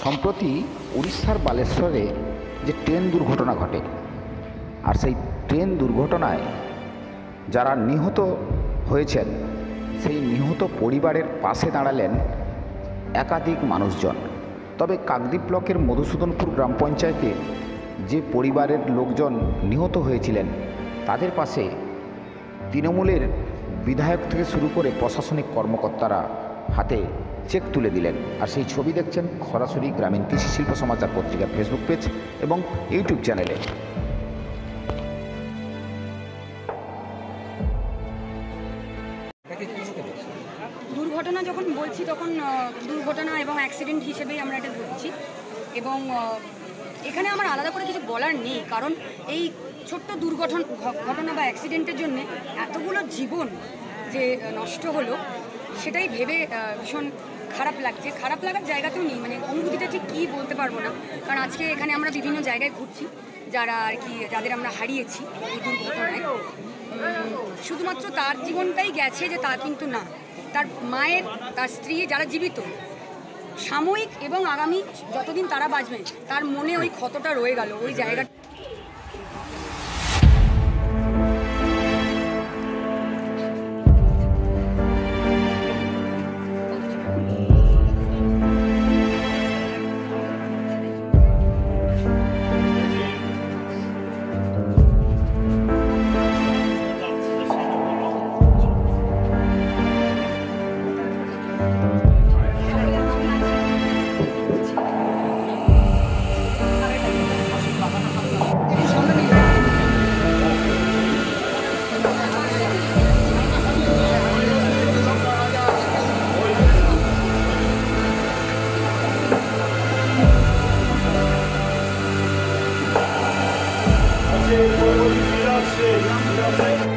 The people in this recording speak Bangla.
সম্প্রতি উড়িষ্যার বালেশ্বরে যে ট্রেন দুর্ঘটনা ঘটে, আর সেই ট্রেন দুর্ঘটনায় যারা নিহত হয়েছেন সেই নিহত পরিবারের পাশে দাঁড়ালেন একাধিক মানুষজন। তবে কাকদ্বীপ ব্লকের মধুসূদনপুর গ্রাম পঞ্চায়েতে যে পরিবারের লোকজন নিহত হয়েছিলেন তাদের পাশে তৃণমূলের বিধায়ক থেকে শুরু করে প্রশাসনিক কর্মকর্তারা হাতে চেক তুলে দিলেন। আর সেই ছবি দেখছেন সরাসরি গ্রামীণ কৃষি শিল্প সমাচার পত্রিকার ফেসবুক পেজ এবং ইউটিউব চ্যানেলে। দুর্ঘটনা যখন বলছি তখন দুর্ঘটনা এবং অ্যাক্সিডেন্ট হিসেবেই আমরা এটা ধরছি, এবং এখানে আমার আলাদা করে কিছু বলার নেই, কারণ এই ছোট্ট ঘটনা বা অ্যাক্সিডেন্টের জন্য এতগুলো জীবন যে নষ্ট হলো সেটাই ভেবে ভীষণ খারাপ লাগছে। খারাপ লাগার জায়গাতেও নেই, মানে অনুভূতিটা ঠিক কী বলতে পারবো না, কারণ আজকে এখানে আমরা বিভিন্ন জায়গায় ঘুরছি যারা আর কি যাদের আমরা হারিয়েছি এই দুর্ঘটনায়। শুধুমাত্র তার জীবনটাই গেছে যে তা কিন্তু না, তার মায়ের, তার স্ত্রী যারা জীবিত, সাময়িক এবং আগামী যতদিন তারা বাঁচবেন তার মনে ওই ক্ষতটা রয়ে গেল, ওই জায়গাটা। Grazie.